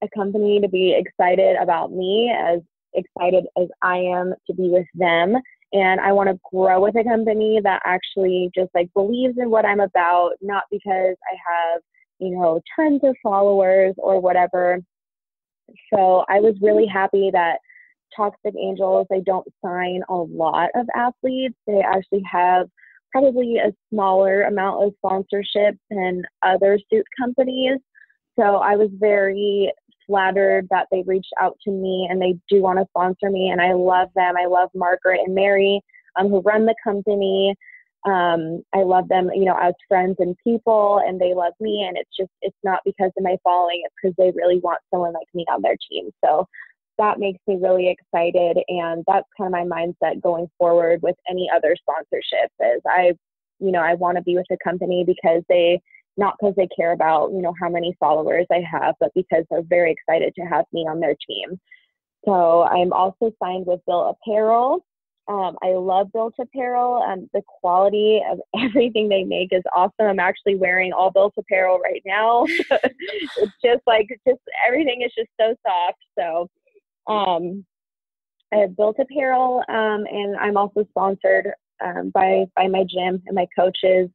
a company to be excited about me, as excited as I am to be with them. And I want to grow with a company that actually just like believes in what I'm about, not because I have, tons of followers or whatever. So I was really happy that Toxic Angels, they don't sign a lot of athletes. They actually have probably a smaller amount of sponsorships than other suit companies. So I was very flattered that they reached out to me and they do want to sponsor me. And I love them. I love Margaret and Mary, who run the company. I love them, as friends and people, and they love me. And it's not because of my following. It's because they really want someone like me on their team. So that makes me really excited. And that's kind of my mindset going forward with any other sponsorship is I want to be with a company because not because they care about, how many followers I have, but because they're very excited to have me on their team. So I'm also signed with Built Apparel. I love Built Apparel. The quality of everything they make is awesome. I'm actually wearing all Built Apparel right now. It's just everything is just so soft. So I have Built Apparel, and I'm also sponsored by my gym and my coaches.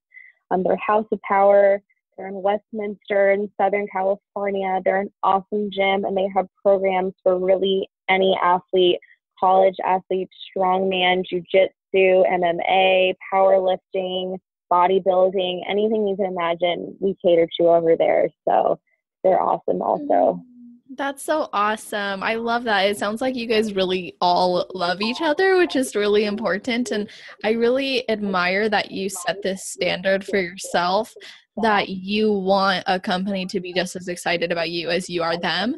They're House of Power. They're in Westminster in Southern California. They're an awesome gym, and they have programs for really any athlete, college athletes, strongman, jiu-jitsu, MMA, powerlifting, bodybuilding, anything you can imagine, we cater to over there. So they're awesome also. That's so awesome. I love that. It sounds like you guys really all love each other, which is really important. And I really admire that you set this standard for yourself, that you want a company to be just as excited about you as you are them.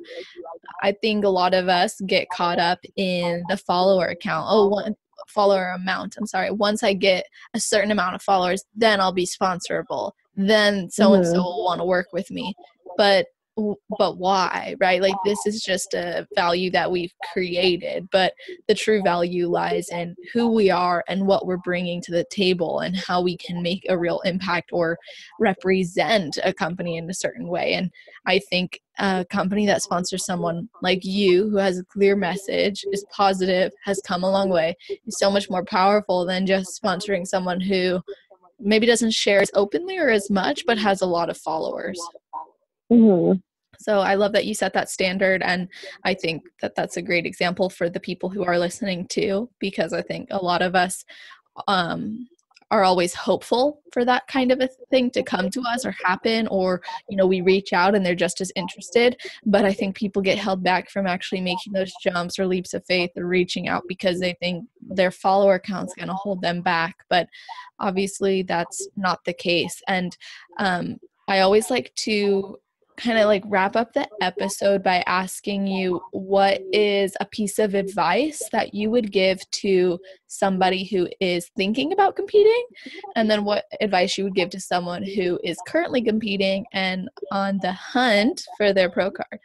I think a lot of us get caught up in the follower count. One follower amount. I'm sorry. Once I get a certain amount of followers, then I'll be sponsorable. Then so-and-so will want to work with me. But but why, right? Like, this is just a value that we've created, but the true value lies in who we are and what we're bringing to the table and how we can make a real impact or represent a company in a certain way. And I think a company that sponsors someone like you, who has a clear message, is positive, has come a long way, is so much more powerful than just sponsoring someone who maybe doesn't share as openly or as much, but has a lot of followers. Mm-hmm. So I love that you set that standard. And I think that that's a great example for the people who are listening too, because I think a lot of us are always hopeful for that kind of a thing to come to us or happen, or, we reach out and they're just as interested. But I think people get held back from actually making those jumps or leaps of faith or reaching out because they think their follower count's going to hold them back. But obviously that's not the case. And I always like to kind of like wrap up the episode by asking you, what is a piece of advice that you would give to somebody who is thinking about competing? And then what advice you would give to someone who is currently competing and on the hunt for their pro card?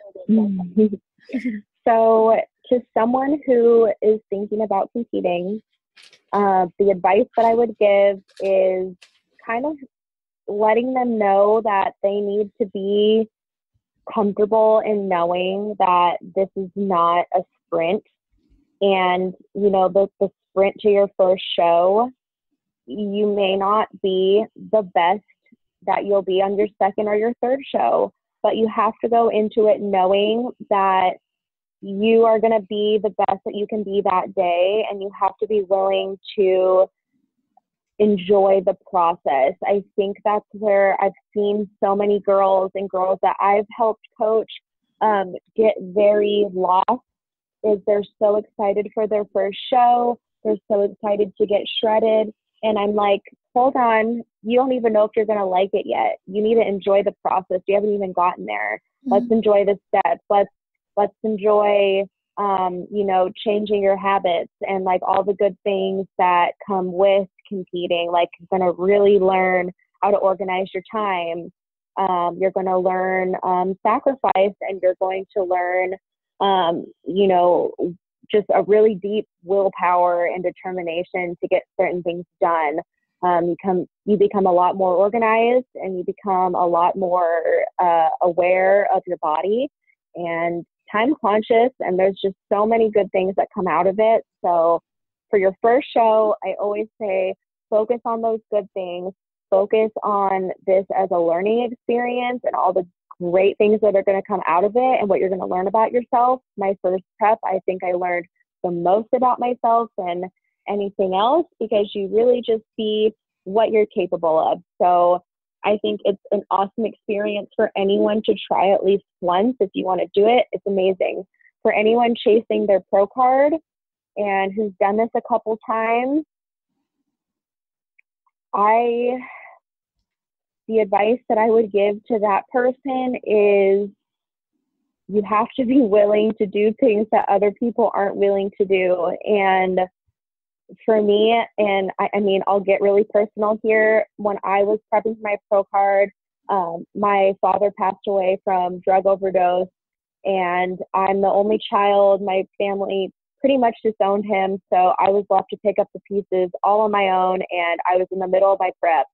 So to someone who is thinking about competing, the advice that I would give is kind of letting them know that they need to be comfortable in knowing that this is not a sprint. And, the sprint to your first show, you may not be the best that you'll be on your second or your third show, but you have to go into it knowing that you are going to be the best that you can be that day, and you have to be willing to enjoy the process. I think that's where I've seen so many girls and girls that I've helped coach get very lost, is they're so excited for their first show. They're so excited to get shredded. And I'm like, hold on, you don't even know if you're going to like it yet. You need to enjoy the process. You haven't even gotten there. Mm-hmm. Let's enjoy the steps. Let's enjoy changing your habits and like all the good things that come with competing. Like, you're going to really learn how to organize your time. You're going to learn sacrifice, and you're going to learn, just a really deep willpower and determination to get certain things done. You become a lot more organized, and you become a lot more aware of your body and time conscious, and there's just so many good things that come out of it. So for your first show, I always say focus on those good things, focus on this as a learning experience and all the great things that are going to come out of it and what you're going to learn about yourself. My first prep, I think I learned the most about myself than anything else, because you really just see what you're capable of. So I think it's an awesome experience for anyone to try at least once. If you want to do it, it's amazing. For anyone chasing their pro card and who's done this a couple times, the advice that I would give to that person is you have to be willing to do things that other people aren't willing to do. And for me, and I mean, I'll get really personal here. When I was prepping for my pro card, my father passed away from drug overdose, and I'm the only child. My family pretty much disowned him, so I was left to pick up the pieces all on my own, and I was in the middle of my prep.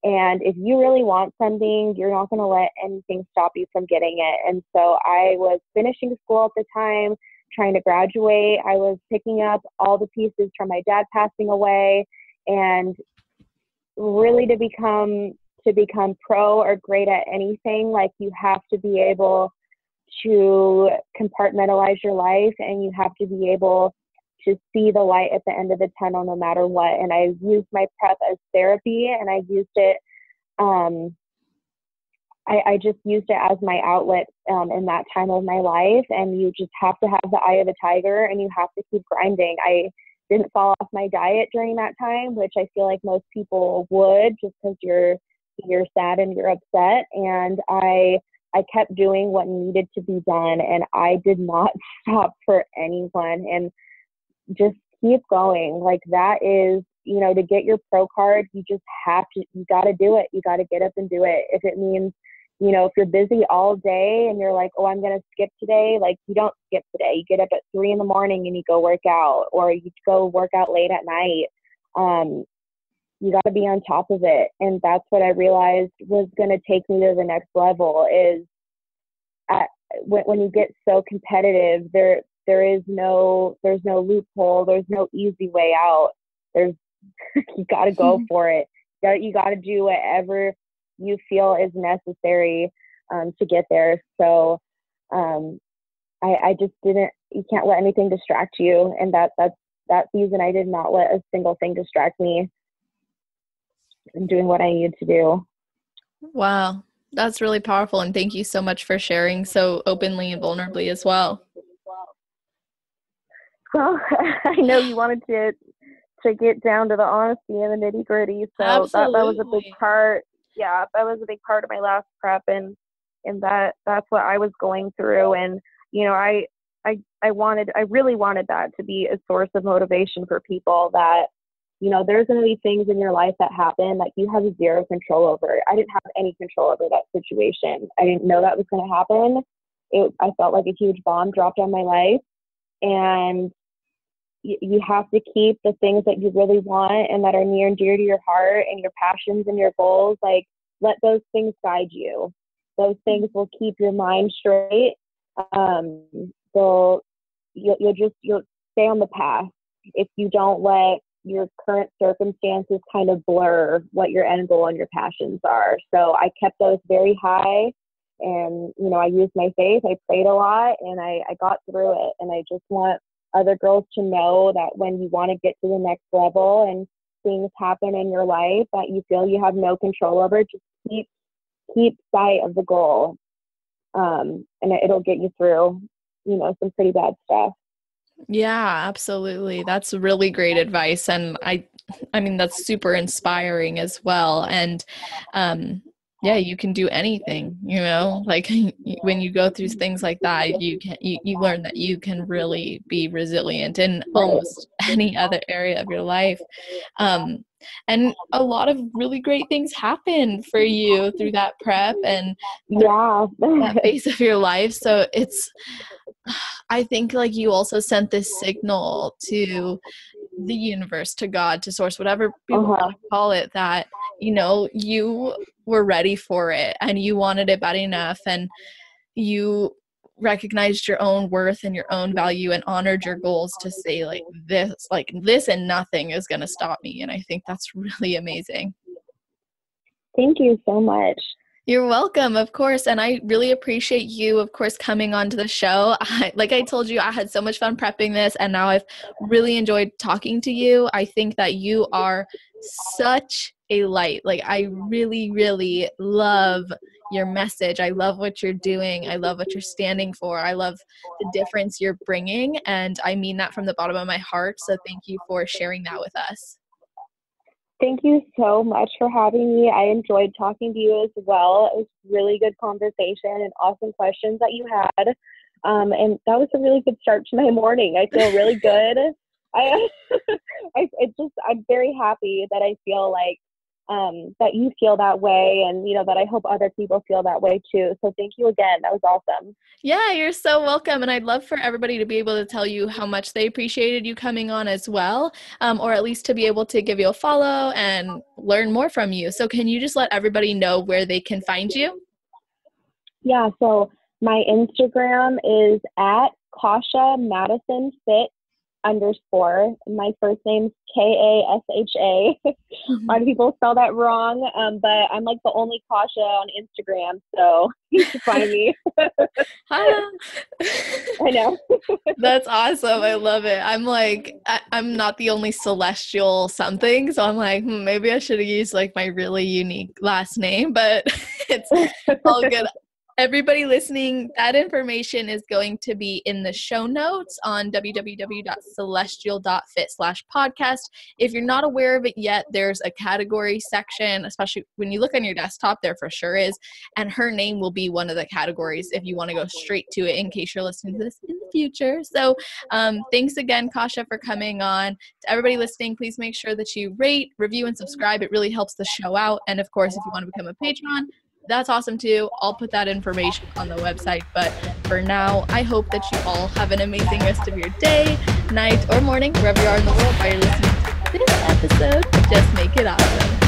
And if you really want something, you're not going to let anything stop you from getting it. And so I was finishing school at the time, trying to graduate. I was picking up all the pieces from my dad passing away, and really to become pro or great at anything, like, you have to be able to compartmentalize your life, and you have to be able to see the light at the end of the tunnel no matter what. And I used my prep as therapy, and I used it I just used it as my outlet in that time of my life. And you just have to have the eye of the tiger, and you have to keep grinding. I didn't fall off my diet during that time, which I feel like most people would, just because you're sad and you're upset. And I kept doing what needed to be done, and I did not stop for anyone. And just keep going. Like, that is, to get your pro card, you just have to, you got to do it. You got to get up and do it. If it means, you know, if you're busy all day and you're like, oh, I'm going to skip today, like you don't skip today. You get up at 3 a.m. and you go work out, or you go work out late at night. You got to be on top of it. And that's what I realized was going to take me to the next level is when you get so competitive, there's no loophole. There's no easy way out. You got to go for it. You got to do whatever you feel is necessary to get there. So I just you can't let anything distract you. And that season, I did not let a single thing distract me from doing what I needed to do. Wow. That's really powerful. And thank you so much for sharing so openly and vulnerably as well. Well, I know you wanted to get down to the honesty and the nitty gritty. So that was a big part. Yeah, that was a big part of my last prep, and that's what I was going through. And, you know, I really wanted that to be a source of motivation for people that, you know, there's going to be things in your life that happen that you have zero control over. I didn't have any control over that situation. I didn't know that was going to happen. I felt like a huge bomb dropped on my life. And you have to keep the things that you really want and that are near and dear to your heart and your passions and your goals. Like, let those things guide you. Those things will keep your mind straight. You'll stay on the path if you don't let your current circumstances kind of blur what your end goal and your passions are. So I kept those very high, and, you know, I used my faith. I prayed a lot, and I got through it. And I just want other girls to know that when you want to get to the next level and things happen in your life that you feel you have no control over, just keep sight of the goal. And it'll get you through, you know, some pretty bad stuff. Yeah, absolutely. That's really great advice. And I mean, that's super inspiring as well. And, yeah, you can do anything, you know, like when you go through things like that, you learn that you can really be resilient in almost any other area of your life. And a lot of really great things happen for you through that prep and that phase of your life. So I think like you also sent this signal to the universe, to God, to source, whatever people want to call it, that, you know, you were ready for it and you wanted it bad enough, and you recognized your own worth and your own value and honored your goals to say like this and nothing is going to stop me. And I think that's really amazing. Thank you so much. You're welcome, of course. And I really appreciate you, of course, coming onto the show. Like I told you, I had so much fun prepping this, and now I've really enjoyed talking to you. I think that you are such a light. Like, I really, really love your message. I love what you're doing. I love what you're standing for. I love the difference you're bringing. And I mean that from the bottom of my heart. So thank you for sharing that with us. Thank you so much for having me. I enjoyed talking to you as well. It was really good conversation and awesome questions that you had. And that was a really good start to my morning. I feel really good. I'm very happy that I feel like that you feel that way, and, you know, that I hope other people feel that way too. So thank you again. That was awesome. Yeah, you're so welcome. And I'd love for everybody to be able to tell you how much they appreciated you coming on as well, or at least to be able to give you a follow and learn more from you. So can you just let everybody know where they can find you? Yeah, so my Instagram is at Kasha Madison Fit _. My first name's Kasha. A lot of people spell that wrong, but I'm like the only Kasha on Instagram, so you can find me. I know. That's awesome. I love it. I'm like, I'm not the only celestial something, so I'm like, maybe I should have used like my really unique last name, but it's all good. Everybody listening, that information is going to be in the show notes on www.celestial.fit/podcast. If you're not aware of it yet, there's a category section, especially when you look on your desktop, there for sure is, and her name will be one of the categories if you want to go straight to it in case you're listening to this in the future. So thanks again, Kasha, for coming on. To everybody listening, please make sure that you rate, review, and subscribe. It really helps the show out. And of course, if you want to become a patron, that's awesome too. I'll put that information on the website. But for now, I hope that you all have an amazing rest of your day, night, or morning, wherever you are in the world while you're listening to this episode. Just make it awesome.